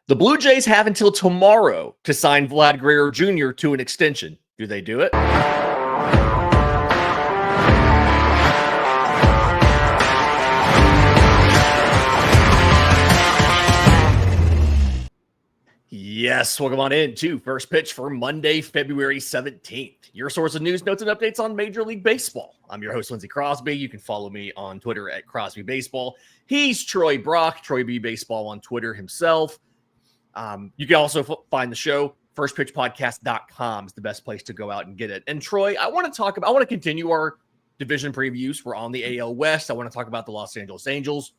The Blue Jays have until tomorrow to sign Vlad Guerrero Jr. to an extension. Do they do it? Yes, welcome on in to First Pitch for Monday, February 17th. Your source of news, notes, and updates on Major League Baseball. I'm your host, Lindsay Crosby. You can follow me on Twitter at Crosby Baseball. He's Troy Brock, Troy B Baseball on Twitter himself. You can also find the show, firstpitchpodcast.com is the best place to go out and get it. And Troy, I want to continue our division previews. We're on the AL West. I want to talk about the Los Angeles Angels.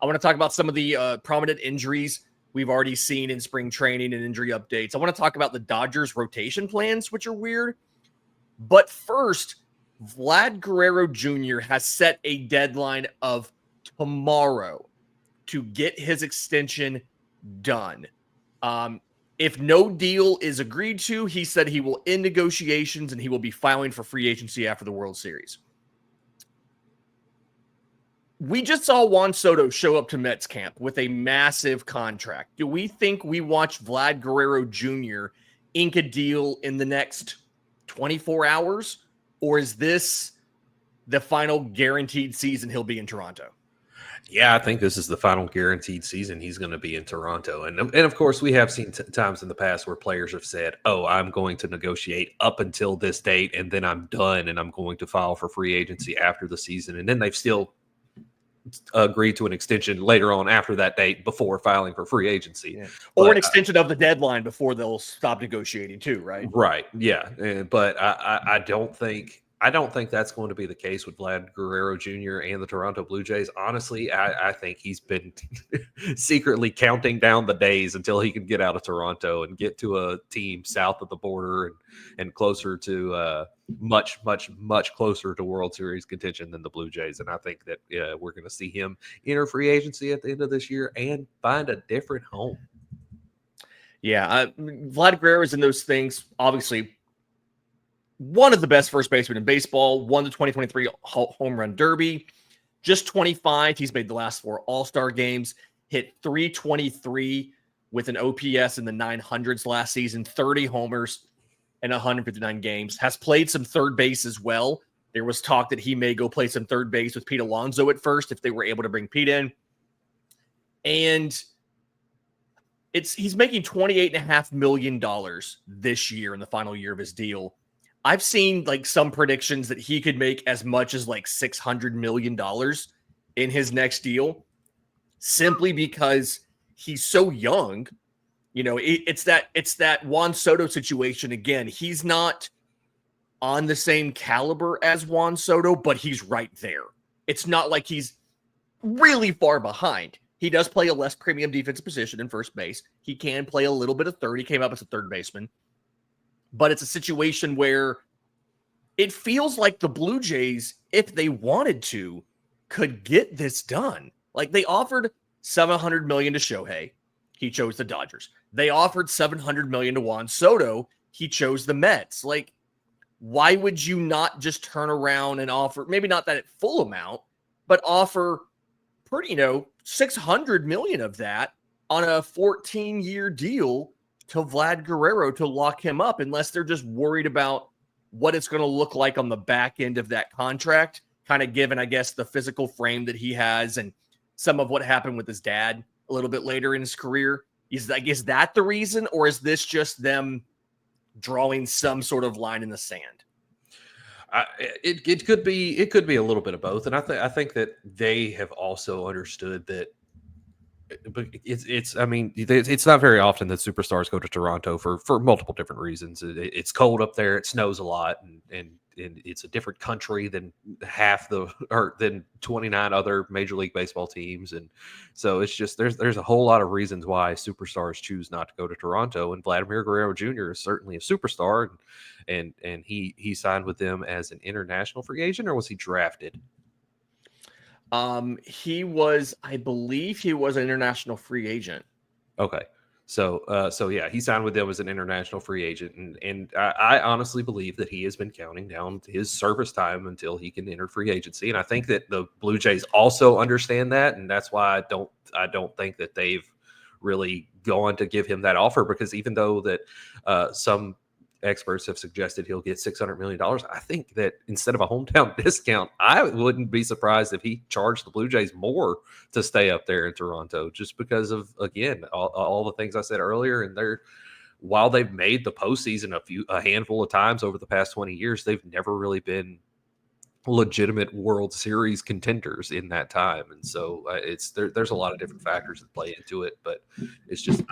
I want to talk about some of the prominent injuries we've already seen in spring training and injury updates. I want to talk about the Dodgers rotation plans, which are weird. But first, Vlad Guerrero Jr. has set a deadline of tomorrow to get his extension done. If no deal is agreed to, he said he will end negotiations and he will be filing for free agency after the World Series. We just saw Juan Soto show up to Mets camp with a massive contract. Do we think we watch Vlad Guerrero Jr. ink a deal in the next 24 hours? Or is this the final guaranteed season he'll be in Toronto? Yeah, I think this is the final guaranteed season he's going to be in Toronto. And of course, we have seen times in the past where players have said, oh, I'm going to negotiate up until this date, and then I'm done, and I'm going to file for free agency after the season. And then they've still agreed to an extension later on after that date before filing for free agency. Yeah. Or an extension of the deadline before they'll stop negotiating too, right? Right, yeah. But I don't think that's going to be the case with Vlad Guerrero Jr. and the Toronto Blue Jays. Honestly, I think he's been secretly counting down the days until he can get out of Toronto and get to a team south of the border and closer to much closer to World Series contention than the Blue Jays. And I think that we're going to see him enter free agency at the end of this year and find a different home. Yeah, Vlad Guerrero is in those things, obviously. One of the best first basemen in baseball, won the 2023 Home Run Derby, just 25. He's made the last 4 All-Star games, hit 323 with an OPS in the 900s last season, 30 homers in 159 games, has played some third base as well. There was talk that he may go play some third base with Pete Alonso at first if they were able to bring Pete in. And he's making $28.5 million this year in the final year of his deal. I've seen like some predictions that he could make as much as like $600 million in his next deal simply because he's so young. You know, it's that Juan Soto situation again. He's not on the same caliber as Juan Soto, but he's right there. It's not like he's really far behind. He does play a less premium defensive position in first base. He can play a little bit of third. He came up as a third baseman. But it's a situation where it feels like the Blue Jays, if they wanted to, could get this done. Like they offered $700 million to Shohei. He chose the Dodgers. They offered $700 million to Juan Soto. He chose the Mets. Like, why would you not just turn around and offer, maybe not that full amount, but offer $600 million of that on a 14-year deal to Vlad Guerrero to lock him up, unless they're just worried about what it's going to look like on the back end of that contract, kind of given, I guess, the physical frame that he has and some of what happened with his dad a little bit later in his career. Is that the reason, or is this just them drawing some sort of line in the sand? It could be a little bit of both, and I think that they have also understood that. But it's not very often that superstars go to Toronto for multiple different reasons. It's cold up there, it snows a lot, and it's a different country than than 29 other Major League Baseball teams, and so it's just there's a whole lot of reasons why superstars choose not to go to Toronto. And Vladimir Guerrero Jr. is certainly a superstar, and he signed with them as an international free agent, or was he drafted? I believe he was an international free agent. Okay. So yeah, he signed with them as an international free agent, and I honestly believe that he has been counting down his service time until he can enter free agency, and I think that the Blue Jays also understand that, and that's why I don't think that they've really gone to give him that offer, because even though that some experts have suggested he'll get $600 million, I think that instead of a hometown discount, I wouldn't be surprised if he charged the Blue Jays more to stay up there in Toronto, just because of, again, all the things I said earlier. And while they've made the postseason a handful of times over the past 20 years, they've never really been legitimate World Series contenders in that time. And so there's a lot of different factors that play into it, but it's just,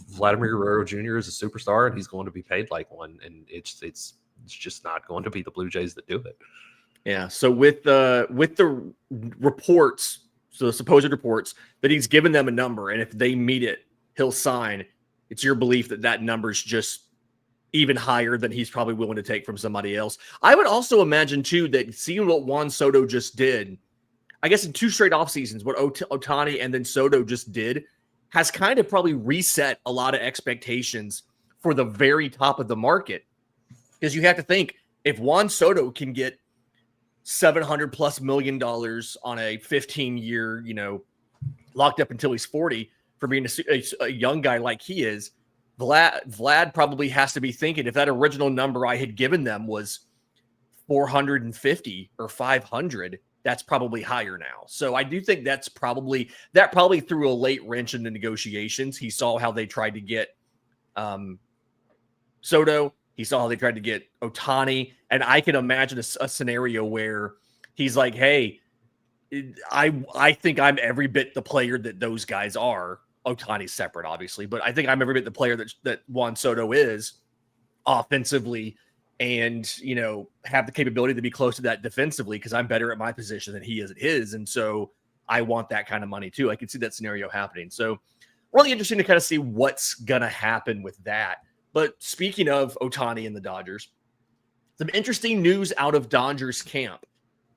Vladimir Guerrero Jr. is a superstar, and he's going to be paid like one, and it's just not going to be the Blue Jays that do it. Yeah. So with the reports, so the supposed reports that he's given them a number, and if they meet it, he'll sign. It's your belief that that number's just even higher than he's probably willing to take from somebody else. I would also imagine too that seeing what Juan Soto just did, I guess in 2 straight off seasons, what Ohtani and then Soto just did has kind of probably reset a lot of expectations for the very top of the market. Because you have to think, if Juan Soto can get $700+ million on a 15-year, locked up until he's 40 for being a young guy like he is, Vlad probably has to be thinking, if that original number I had given them was 450 or 500, that's probably higher now. So I do think that probably threw a late wrench in the negotiations. He saw how they tried to get Soto. He saw how they tried to get Ohtani. And I can imagine a scenario where he's like, hey, I think I'm every bit the player that those guys are. Ohtani's separate, obviously, but I think I'm every bit the player that Juan Soto is offensively, and have the capability to be close to that defensively, because I'm better at my position than he is at his. And so I want that kind of money too. I can see that scenario happening. So really interesting to kind of see what's going to happen with that. But speaking of Ohtani and the Dodgers, some interesting news out of Dodgers camp.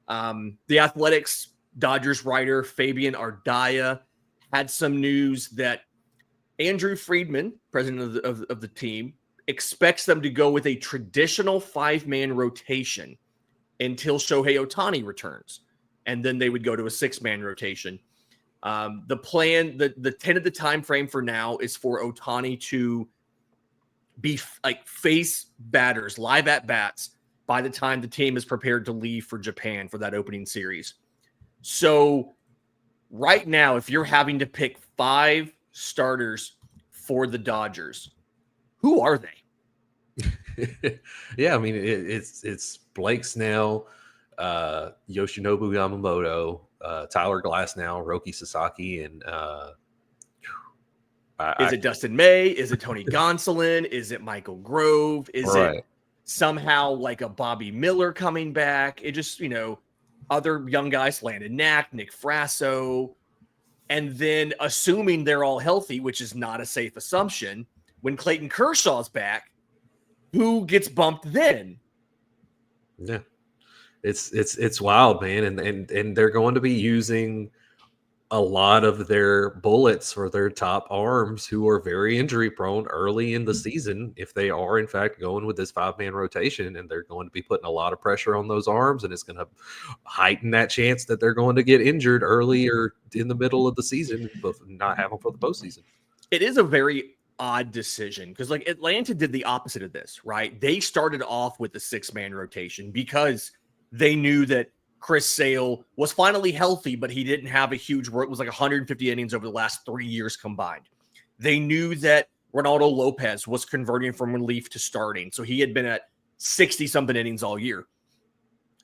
The Athletics Dodgers writer Fabian Ardaya had some news that Andrew Friedman, president of the team, expects them to go with a traditional 5-man rotation until Shohei Ohtani returns. And then they would go to a 6-man rotation. The plan, the tentative time frame for now is for Ohtani to be face batters, live at bats, by the time the team is prepared to leave for Japan for that opening series. So right now, if you're having to pick 5 starters for the Dodgers, who are they? Yeah, I mean, it's Blake Snell, Yoshinobu Yamamoto, Tyler Glasnow, Roki Sasaki, and is it Dustin May? Is it Tony Gonsolin? Is it Michael Grove? Is it somehow like a Bobby Miller coming back? It just, other young guys, Landon Knack, Nick Frasso. And then assuming they're all healthy, which is not a safe assumption, when Clayton Kershaw's back, who gets bumped then? Yeah. It's wild, man. And they're going to be using a lot of their bullets for their top arms who are very injury prone early in the season, if they are in fact going with this 5-man rotation, and they're going to be putting a lot of pressure on those arms, and it's going to heighten that chance that they're going to get injured early or in the middle of the season, but not have them for the postseason. It is a very odd decision, because Atlanta did the opposite of this, right? They started off with the 6-man rotation because they knew that Chris Sale was finally healthy, but he didn't have a huge work. It was like 150 innings over the last 3 years combined. They knew that Ronaldo Lopez was converting from relief to starting. So he had been at 60-something innings all year.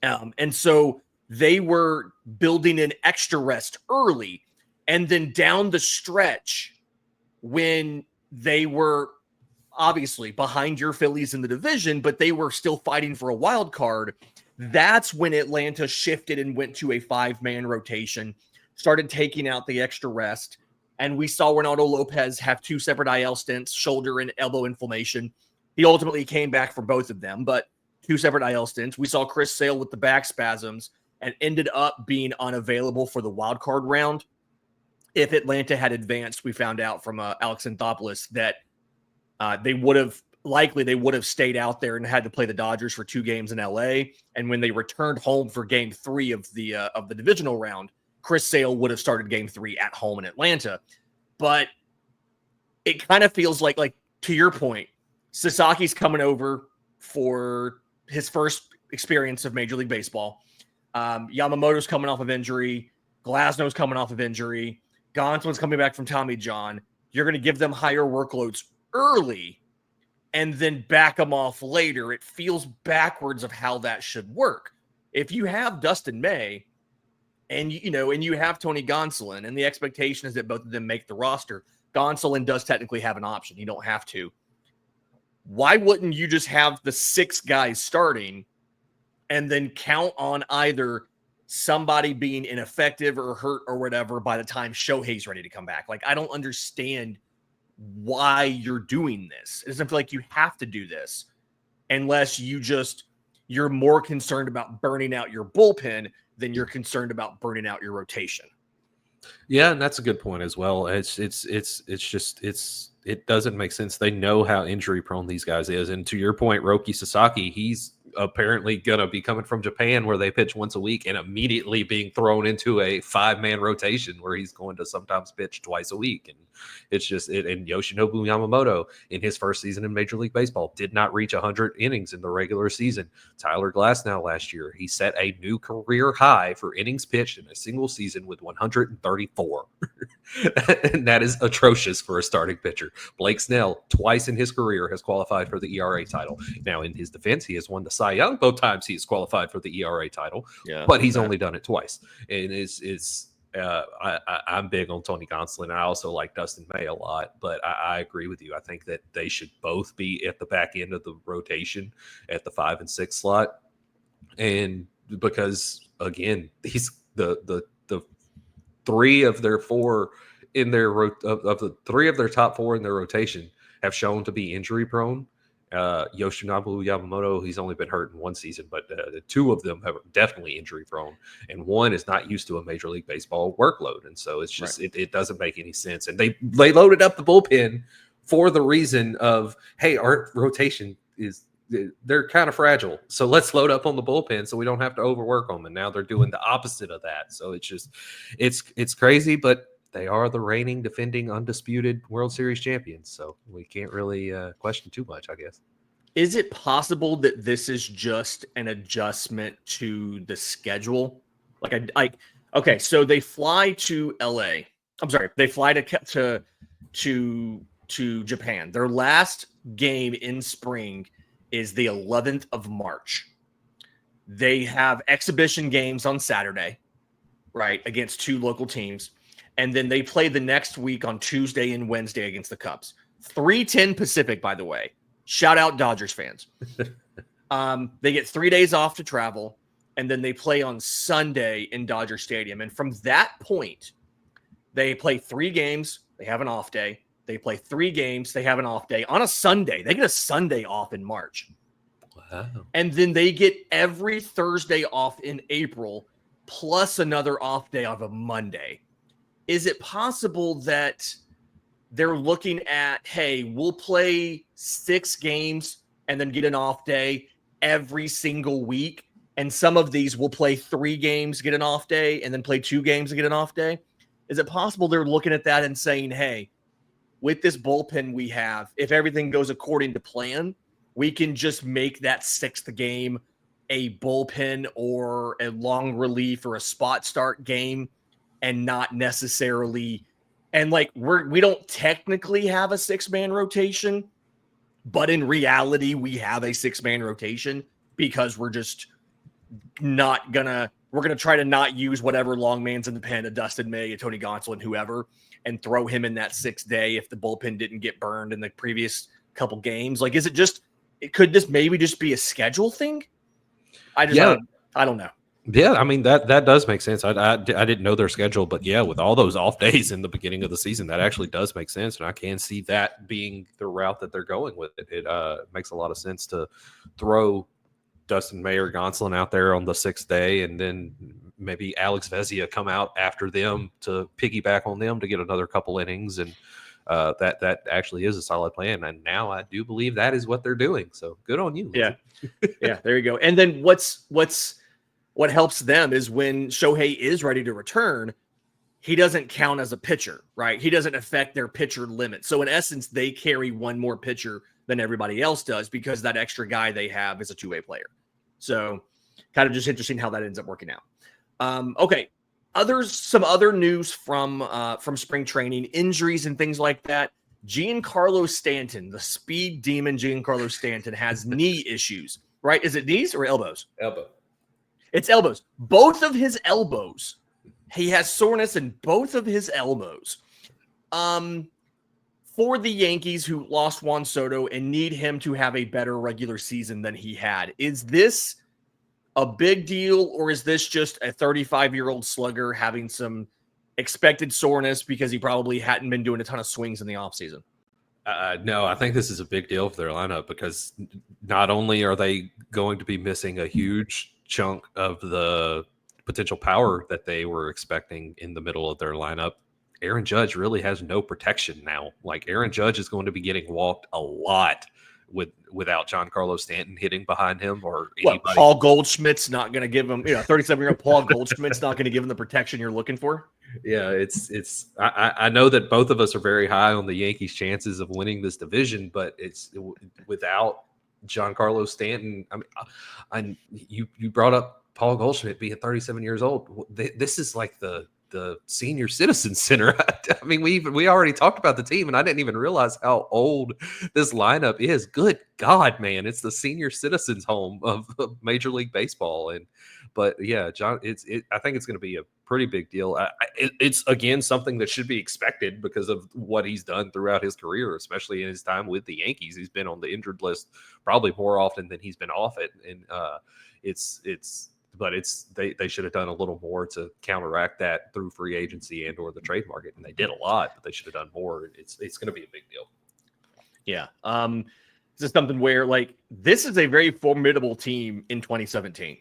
And so they were building in extra rest early. And then down the stretch, when they were obviously behind your Phillies in the division, but they were still fighting for a wild card, that's when Atlanta shifted and went to a 5-man rotation, started taking out the extra rest. And we saw Ronaldo Lopez have 2 separate IL stints, shoulder and elbow inflammation. He ultimately came back for both of them, but 2 separate IL stints. We saw Chris Sale with the back spasms and ended up being unavailable for the wild card round. If Atlanta had advanced, we found out from Alex Anthopoulos that they would have stayed out there and had to play the Dodgers for 2 games in LA. And when they returned home for game 3 of the divisional round, Chris Sale would have started game 3 at home in Atlanta. but it kind of feels like to your point, Sasaki's coming over for his first experience of Major League Baseball. Yamamoto's coming off of injury. Glasnow's coming off of injury. Gonsolin's coming back from Tommy John. You're going to give them higher workloads early and then back them off later. It feels backwards of how that should work. If you have Dustin May and you have Tony Gonsolin, and the expectation is that both of them make the roster, Gonsolin does technically have an option. You don't have to. Why wouldn't you just have the 6 guys starting and then count on either somebody being ineffective or hurt or whatever by the time Shohei's ready to come back? Like, I don't understand why you're doing this. It doesn't feel like you have to do this unless you're more concerned about burning out your bullpen than you're concerned about burning out your rotation. Yeah, and that's a good point as well. It doesn't make sense. They know how injury prone these guys is, and to your point, Roki Sasaki, he's apparently gonna be coming from Japan where they pitch once a week and immediately being thrown into a 5-man rotation where he's going to sometimes pitch twice a week. And it's just it. And Yoshinobu Yamamoto in his first season in Major League Baseball did not reach 100 innings in the regular season. Tyler Glasnow last year, he set a new career high for innings pitched in a single season with 134. And that is atrocious for a starting pitcher. Blake Snell, twice in his career, has qualified for the ERA title. Now, in his defense, he has won the Cy Young both times he has qualified for the ERA title, but he's only done it twice. And I'm big on Tony Gonsolin. I also like Dustin May a lot, but I agree with you. I think that they should both be at the back end of the rotation at the 5 and 6 slot. And because, again, the 3 of their 4 in their of the 3 of their top 4 in their rotation have shown to be injury prone. Yoshinobu Yamamoto, he's only been hurt in 1 season, but the 2 of them have definitely injury prone, and 1 is not used to a Major League Baseball workload, and so it's just it doesn't make any sense. And they loaded up the bullpen for the reason of, hey, our rotation they're kind of fragile, so let's load up on the bullpen so we don't have to overwork them. And now they're doing the opposite of that. So it's just it's crazy, but they are the reigning, defending, undisputed World Series champions, so we can't really question too much, I guess. Is it possible that this is just an adjustment to the schedule? Okay, so they fly to LA. I'm sorry, they fly to Japan. Their last game in spring is the 11th of March. They have exhibition games on Saturday, right, against 2 local teams. And then they play the next week on Tuesday and Wednesday against the Cubs. 3:10 Pacific, by the way. Shout out Dodgers fans. They get 3 days off to travel, and then they play on Sunday in Dodger Stadium. And from that point, they play 3 games. They have an off day. They play 3 games. They have an off day. On a Sunday, they get a Sunday off in March. Wow. And then they get every Thursday off in April, plus another off day of a Monday. Is it possible that they're looking at, hey, we'll play 6 games and then get an off day every single week, and some of these will play 3 games, get an off day, and then play 2 games and get an off day? Is it possible they're looking at that and saying, hey, with this bullpen we have, if everything goes according to plan, we can just make that 6th game a bullpen or a long relief or a spot start game, and not necessarily, and we don't technically have a 6-man rotation, but in reality we have a 6-man rotation because we're gonna try to not use whatever long man's in the pen, a Dustin May, a Tony Gonsolin, whoever, and throw him in that 6th day if the bullpen didn't get burned in the previous couple games. Could this maybe just be a schedule thing? I don't know. Yeah, I mean, that does make sense. I didn't know their schedule, but yeah, with all those off days in the beginning of the season, that actually does make sense, and I can see that being the route that they're going with it. It makes a lot of sense to throw Dustin May or Gonsolin out there on the 6th day, and then maybe Alex Vezia come out after them to piggyback on them to get another couple innings, and that actually is a solid plan. And now I do believe that is what they're doing. So good on you. Yeah, yeah, there you go. And then what helps them is when Shohei is ready to return, he doesn't count as a pitcher, right? He doesn't affect their pitcher limit. So in essence, they carry one more pitcher than everybody else does because that extra guy they have is a two-way player. So kind of just interesting how that ends up working out. Okay. Some other news from spring training, injuries and things like that. Giancarlo Stanton, the speed demon Giancarlo Stanton, has knee issues, right? Is it knees or elbows? Elbow. It's elbows. Both of his elbows. He has soreness in both of his elbows. For the Yankees, who lost Juan Soto and need him to have a better regular season than he had, is this a big deal, or is this just a 35-year-old slugger having some expected soreness because he probably hadn't been doing a ton of swings in the offseason? No, I think this is a big deal for their lineup because not only are they going to be missing a huge chunk of the potential power that they were expecting in the middle of their lineup, Aaron Judge really has no protection now. Like, Aaron Judge is going to be getting walked a lot without Giancarlo Stanton hitting behind him or anybody. What, Paul Goldschmidt's not going to give him, 37-year-old Paul Goldschmidt's not going to give him the protection you're looking for? Yeah, I know that both of us are very high on the Yankees' chances of winning this division, but it's without Giancarlo Stanton. I mean, you brought up Paul Goldschmidt being 37 years old. This is like the senior citizen center. I mean, we already talked about the team, and I didn't even realize how old this lineup is. Good God, man, it's the senior citizens home of Major League Baseball. But yeah, John, I think it's going to be a pretty big deal. It's again something that should be expected because of what he's done throughout his career, especially in his time with the Yankees. He's been on the injured list probably more often than he's been off it, and they should have done a little more to counteract that through free agency and or the trade market, and they did a lot, but they should have done more. It's going to be a big deal. Yeah. This is something where, like, this is a very formidable team in 2017,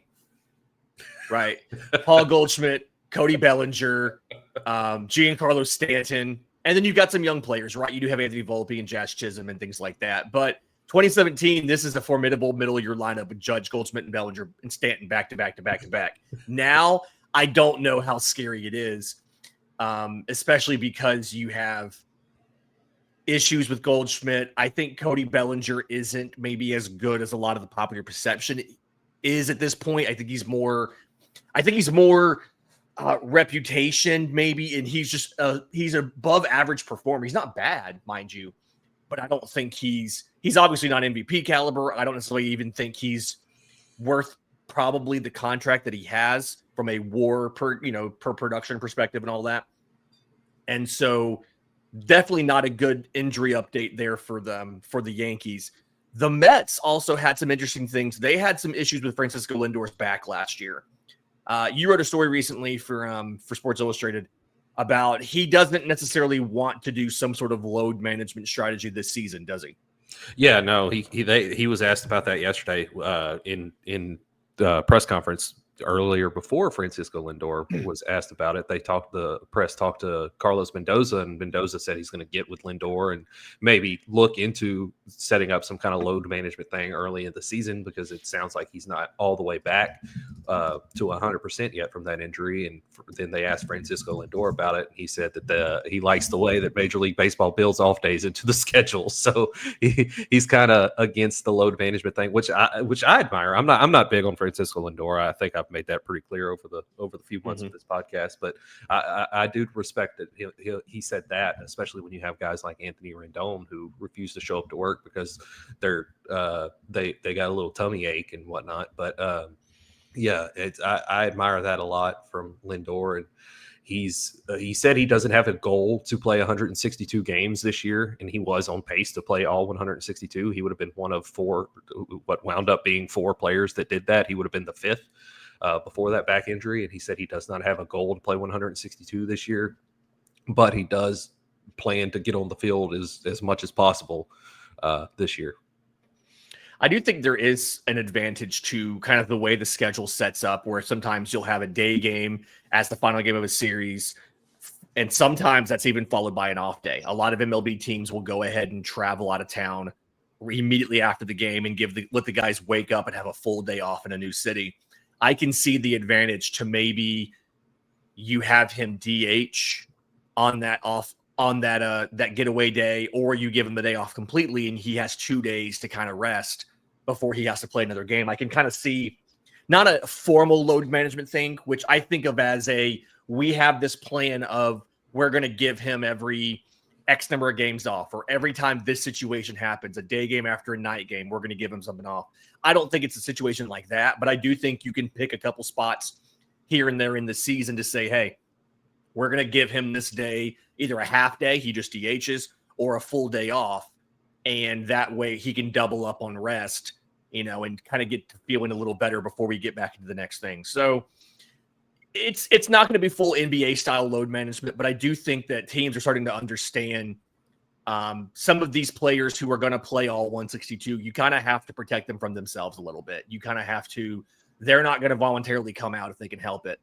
right? Paul Goldschmidt, Cody Bellinger, Giancarlo Stanton, and then you've got some young players, right? You do have Anthony Volpe and Josh Chisholm and things like that, but 2017, this is a formidable middle-of-your lineup with Judge, Goldschmidt, and Bellinger and Stanton back to back to back to back. Now, I don't know how scary it is, especially because you have issues with Goldschmidt. I think Cody Bellinger isn't maybe as good as a lot of the popular perception is at this point. I think he's more reputation maybe, and he's above average performer. He's not bad, mind you, but I don't think he's obviously not MVP caliber. I don't necessarily even think he's worth probably the contract that he has from a WAR per production perspective and all that. And so definitely not a good injury update there for the Yankees. The Mets also had some interesting things. They had some issues with Francisco Lindor's back last year. You wrote a story recently for Sports Illustrated about he doesn't necessarily want to do some sort of load management strategy this season, does he? Yeah, no, he was asked about that yesterday in the press conference earlier before Francisco Lindor was asked about it. The press talked to Carlos Mendoza, and Mendoza said he's going to get with Lindor and maybe look into setting up some kind of load management thing early in the season because it sounds like he's not all the way back to 100% yet from that injury. And then they asked Francisco Lindor about it, and he said that he likes the way that Major League Baseball builds off days into the schedule. So he's kind of against the load management thing, which I admire. I'm not big on Francisco Lindor. I think I've made that pretty clear over the few months of this podcast, but I do respect that he said that, especially when you have guys like Anthony Rendon who refuse to show up to work because they got a little tummy ache and whatnot. But yeah, I admire that a lot from Lindor, and he said he doesn't have a goal to play 162 games this year, and he was on pace to play all 162. He would have been one of what wound up being four players that did that. He would have been the fifth before that back injury, and he said he does not have a goal to play 162 this year, but he does plan to get on the field as much as possible this year. I do think there is an advantage to kind of the way the schedule sets up, where sometimes you'll have a day game as the final game of a series, and sometimes that's even followed by an off day. A lot of MLB teams will go ahead and travel out of town immediately after the game and let the guys wake up and have a full day off in a new city. I can see the advantage to maybe you have him DH on that that getaway day, or you give him the day off completely and he has 2 days to kind of rest before he has to play another game. I can kind of see not a formal load management thing, which I think of as we have this plan of we're going to give him every X number of games off, or every time this situation happens, a day game after a night game, we're going to give him something off. I don't think it's a situation like that, but I do think you can pick a couple spots here and there in the season to say, hey, we're going to give him this day, either a half day, he just DHs, or a full day off. And that way he can double up on rest, and kind of get to feeling a little better before we get back into the next thing. So it's not going to be full NBA style load management, but I do think that teams are starting to understand some of these players who are going to play all 162. You kind of have to protect them from themselves a little bit. You kind of have to, they're not going to voluntarily come out if they can help it.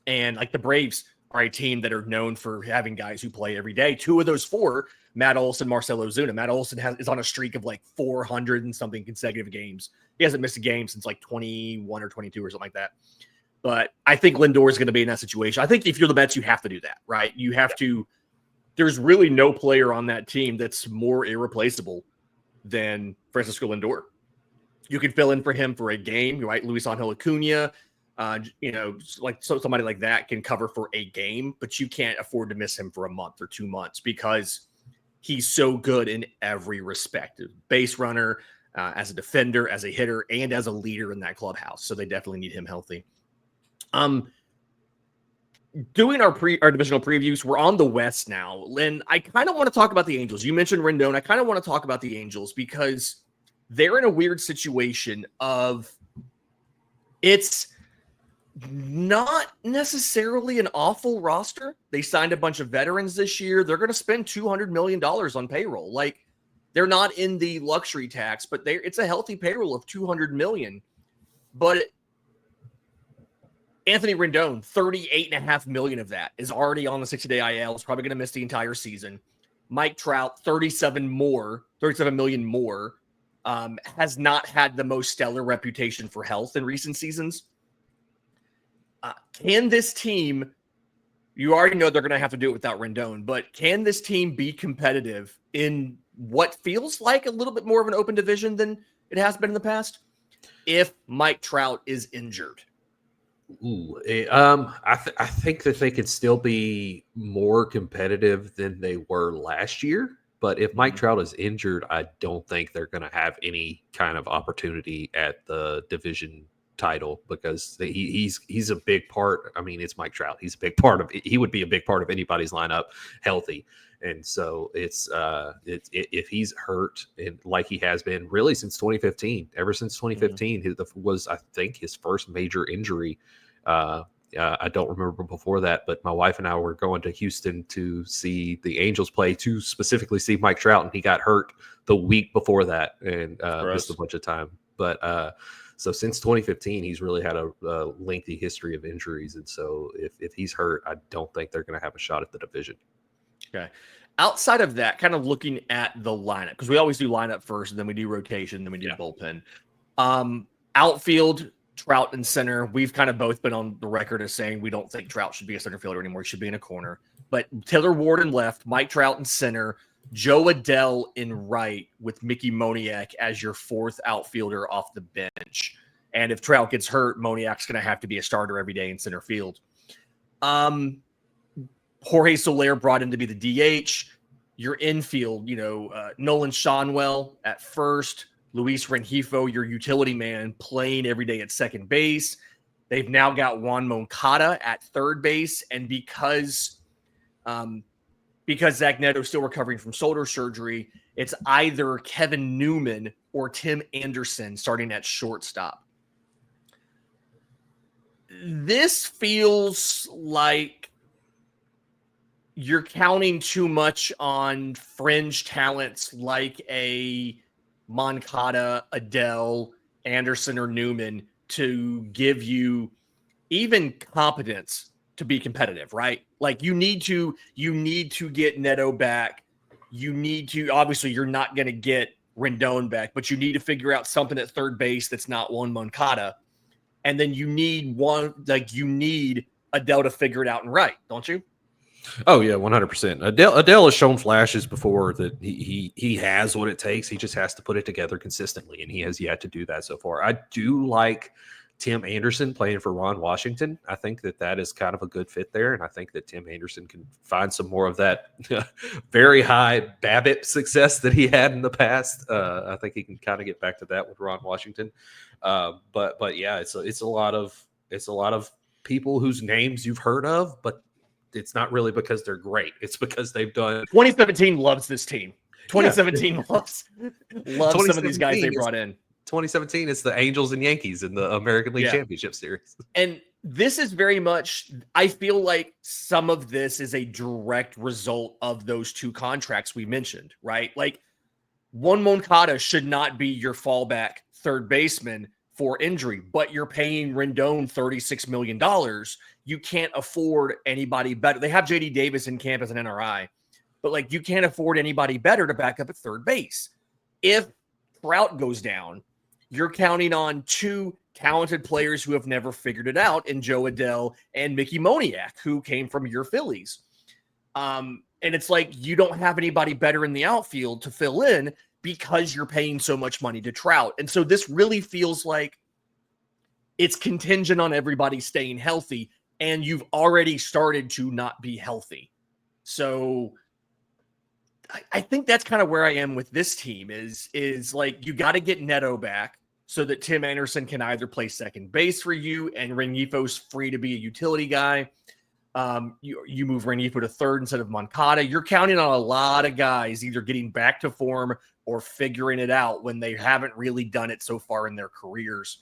And like the Braves are a team that are known for having guys who play every day. 2 of those 4, Matt Olson, Marcell Ozuna. Matt Olson is on a streak of like 400 and something consecutive games. He hasn't missed a game since like 21 or 22 or something like that. But I think Lindor is going to be in that situation. I think if you're the Mets, you have to do that, right? You have to. There's really no player on that team that's more irreplaceable than Francisco Lindor. You can fill in for him for a game, right? Luis Angel Acuna, somebody like that can cover for a game, but you can't afford to miss him for a month or 2 months because he's so good in every respect. Base runner, as a defender, as a hitter, and as a leader in that clubhouse. So they definitely need him healthy. Doing our divisional previews, we're on the West now. Lynn, I kind of want to talk about the Angels. You mentioned Rendon. I kind of want to talk about the Angels because they're in a weird situation of it's not necessarily an awful roster. They signed a bunch of veterans this year. They're going to spend $200 million on payroll. Like, they're not in the luxury tax, but it's a healthy payroll of $200 million. But Anthony Rendon, $38.5 million of that is already on the 60-day IL. Is probably going to miss the entire season. Mike Trout, $37 million more, has not had the most stellar reputation for health in recent seasons. Can this team, you already know they're going to have to do it without Rendon, but can this team be competitive in what feels like a little bit more of an open division than it has been in the past if Mike Trout is injured? I think that they could still be more competitive than they were last year. But if Mike Trout is injured, I don't think they're going to have any kind of opportunity at the division title because he's a big part. I mean, it's Mike Trout. He's a big part of. He would be a big part of anybody's lineup healthy. And so it's if he's hurt and like he has been really since 2015, ever since 2015, was I think his first major injury. I don't remember before that, but my wife and I were going to Houston to see the Angels play to specifically see Mike Trout, and he got hurt the week before that and missed a bunch of time. But so since 2015, he's really had a lengthy history of injuries, and so if he's hurt, I don't think they're going to have a shot at the division. Okay. Outside of that, kind of looking at the lineup, because we always do lineup first, and then we do rotation, then we do bullpen. Outfield, Trout in center. We've kind of both been on the record as saying we don't think Trout should be a center fielder anymore. He should be in a corner. But Taylor Ward in left, Mike Trout in center, Joe Adell in right with Mickey Moniak as your 4th outfielder off the bench. And if Trout gets hurt, Moniak's going to have to be a starter every day in center field. Jorge Soler brought in to be the DH. Your infield, Nolan Schanuel at first, Luis Rengifo, your utility man, playing every day at second base. They've now got Juan Moncada at third base, and because Zach Neto is still recovering from shoulder surgery, it's either Kevin Newman or Tim Anderson starting at shortstop. This feels like you're counting too much on fringe talents like a Moncada, Adele, Anderson, or Newman to give you even competence to be competitive, right? Like you need to get Neto back. You need to, obviously you're not going to get Rendon back, but you need to figure out something at third base that's not Juan Moncada. And then you need Adele to figure it out and right, don't you? Oh yeah, 100%. Adele has shown flashes before that he has what it takes. He just has to put it together consistently, and he has yet to do that so far. I do like Tim Anderson playing for Ron Washington. I think that is kind of a good fit there, and I think that Tim Anderson can find some more of that very high BABIP success that he had in the past. I think he can kind of get back to that with Ron Washington. But yeah, it's a lot of people whose names you've heard of, but it's not really because they're great. It's because they've done. 2017 loves this team. 2017 loves some of these guys they brought in. 2017, it's the Angels and Yankees in the American League Championship Series. And this is very much, I feel like some of this is a direct result of those two contracts we mentioned, right? Like Juan Moncada should not be your fallback third baseman for injury, but you're paying Rendon $36 million. You can't afford anybody better. They have JD Davis in camp as an NRI, but like you can't afford anybody better to back up at third base. If Trout goes down, you're counting on two talented players who have never figured it out in Joe Adele and Mickey Moniak, who came from your Phillies. And it's like you don't have anybody better in the outfield to fill in because you're paying so much money to Trout. And so this really feels like it's contingent on everybody staying healthy, and you've already started to not be healthy. So I think that's kind of where I am with this team is like you got to get Neto back so that Tim Anderson can either play second base for you and Rengifo's free to be a utility guy. You move Rengifo to third instead of Moncada. You're counting on a lot of guys either getting back to form or figuring it out when they haven't really done it so far in their careers.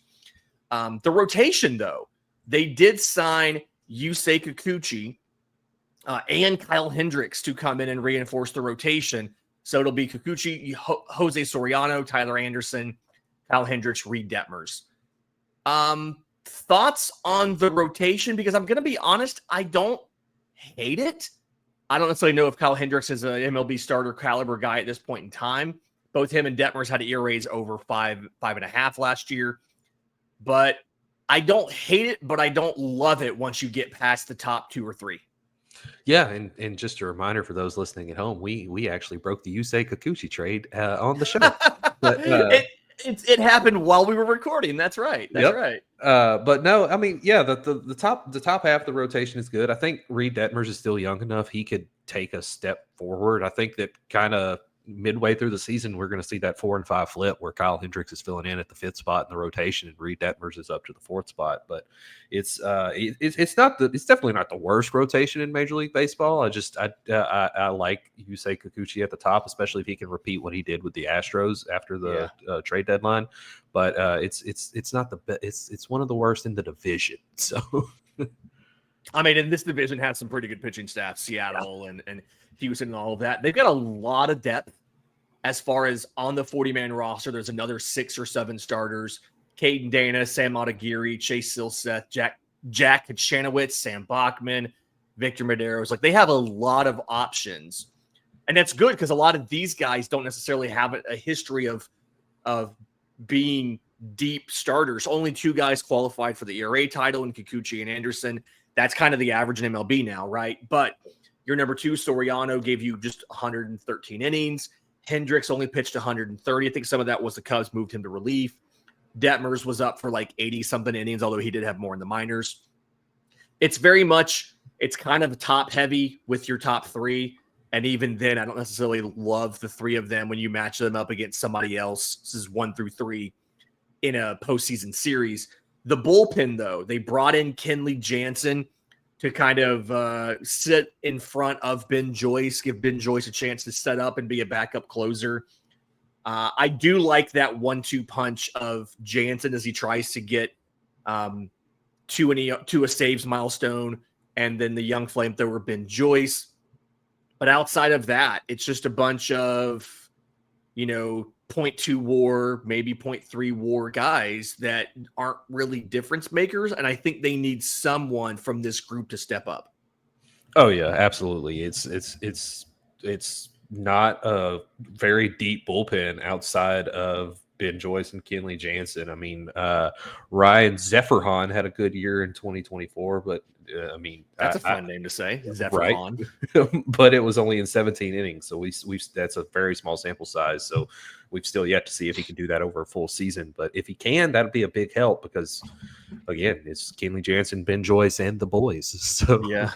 The rotation, though, they did sign Yusei Kikuchi and Kyle Hendricks to come in and reinforce the rotation. So it'll be Kikuchi, Jose Soriano, Tyler Anderson, Kyle Hendricks, Reed Detmers. Thoughts on the rotation? Because I'm going to be honest, I don't hate it. I don't necessarily know if Kyle Hendricks is an MLB starter caliber guy at this point in time. Both him and Detmers had ERAs over 5.5 last year. But I don't hate it, but I don't love it once you get past the top 2 or 3. Yeah, and just a reminder for those listening at home, we actually broke the Yusei Kikuchi trade on the show. But, it happened while we were recording. That's right. That's right. But no, I mean, yeah, the top half of the rotation is good. I think Reed Detmers is still young enough; he could take a step forward. I think that kind of midway through the season, we're going to see that 4 and 5 flip where Kyle Hendricks is filling in at the 5th spot in the rotation and Reed Detmers is up to the 4th spot. But it's definitely not the worst rotation in Major League Baseball. I like Yusei Kikuchi at the top, especially if he can repeat what he did with the Astros after the trade deadline. But it's not the best. It's one of the worst in the division. So. I mean, and this division has some pretty good pitching staff, Seattle and Houston and all of that. They've got a lot of depth as far as on the 40-man roster. There's another 6 or 7 starters. Caden Dana, Sam Odaguirre, Chase Silseth, Jack Kachanowicz, Sam Bachman, Victor Medeiros. Like, they have a lot of options. And that's good because a lot of these guys don't necessarily have a history of being deep starters. Only 2 guys qualified for the ERA title in Kikuchi and Anderson. That's kind of the average in MLB now, right? But your number 2, Soriano, gave you just 113 innings. Hendricks only pitched 130. I think some of that was the Cubs moved him to relief. Detmers was up for like 80-something innings, although he did have more in the minors. It's kind of top heavy with your top 3. And even then, I don't necessarily love the 3 of them when you match them up against somebody else. This is 1 through 3 in a postseason series. The bullpen, though, they brought in Kenley Jansen to kind of sit in front of Ben Joyce, give Ben Joyce a chance to set up and be a backup closer. I do like that 1-2 punch of Jansen as he tries to get to a saves milestone, and then the young flamethrower Ben Joyce. But outside of that, it's just a bunch of, 0.2 WAR, maybe 0.3 WAR guys that aren't really difference makers. And I think they need someone from this group to step up. Oh yeah, absolutely. It's not a very deep bullpen outside of Ben Joyce and Kenley Jansen. I mean, Ryan Zephyrhan had a good year in 2024, but I mean, That's a fun name to say, Zephyr right? Hahn. But it was only in 17 innings, so we that's a very small sample size. So we've still yet to see if he can do that over a full season. But if he can, that'd be a big help because, again, it's Kenley Jansen, Ben Joyce, and the boys. So yeah,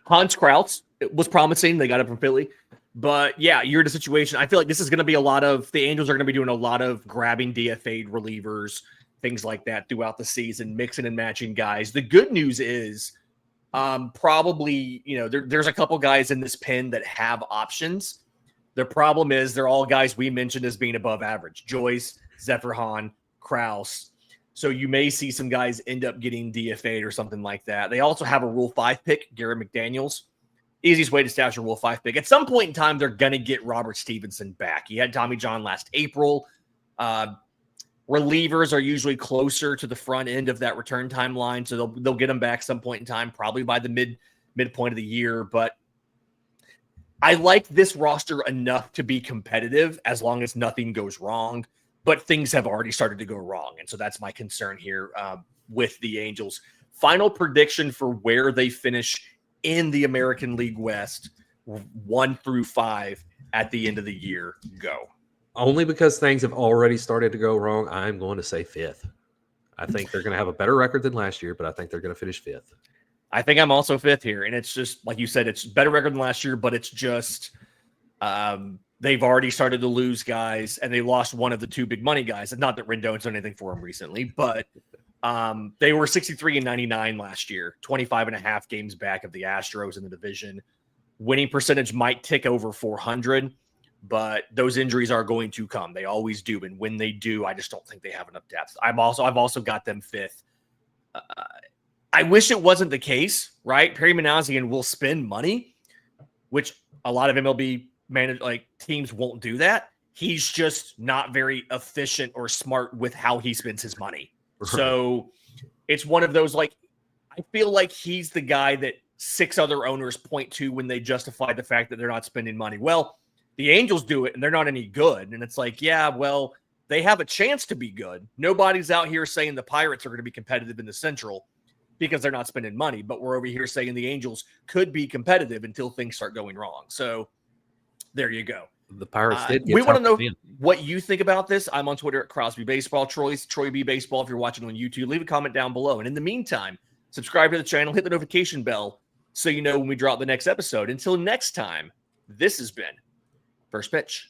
Hans Krautz was promising. They got him from Philly. But yeah, you're in a situation. I feel like this is going to be the Angels are going to be doing a lot of grabbing DFA'd relievers, things like that throughout the season, mixing and matching guys. The good news is probably, there's a couple guys in this pen that have options. The problem is they're all guys we mentioned as being above average. Joyce, Zephyr Hahn, Kraus. So you may see some guys end up getting DFA'd or something like that. They also have a Rule 5 pick, Garrett McDaniels. Easiest way to stash a Rule 5 pick. At some point in time, they're going to get Robert Stevenson back. He had Tommy John last April. Relievers are usually closer to the front end of that return timeline, so they'll get him back some point in time, probably by the midpoint of the year. But I like this roster enough to be competitive as long as nothing goes wrong. But things have already started to go wrong, and so that's my concern here with the Angels. Final prediction for where they finish in the American League West, 1 through 5 at the end of the year. Go. Only because things have already started to go wrong, I'm going to say 5th. I think they're going to have a better record than last year, but I think they're going to finish 5th. I think I'm also 5th here, and it's just like you said, it's better record than last year, but it's just they've already started to lose guys, and they lost one of the 2 big money guys. And not that Rendon's done anything for them recently, but they were 63 and 99 last year, 25 and a half games back of the Astros in the division. Winning percentage might tick over 400, but those injuries are going to come. They always do. And when they do, I just don't think they have enough depth. I've also got them 5th. I wish it wasn't the case, right? Perry Manassian will spend money, which a lot of MLB teams won't do that. He's just not very efficient or smart with how he spends his money. So it's one of those, I feel like he's the guy that 6 other owners point to when they justify the fact that they're not spending money. Well, the Angels do it and they're not any good. And it's like, yeah, well, they have a chance to be good. Nobody's out here saying the Pirates are going to be competitive in the Central because they're not spending money. But we're over here saying the Angels could be competitive until things start going wrong. So there you go. The Pirates did. We want to know what you think about this. I'm on Twitter at Crosby Baseball. Troy B Baseball. If you're watching on YouTube, leave a comment down below. And in the meantime, subscribe to the channel, hit the notification bell so you know when we drop the next episode. Until next time, this has been First Pitch.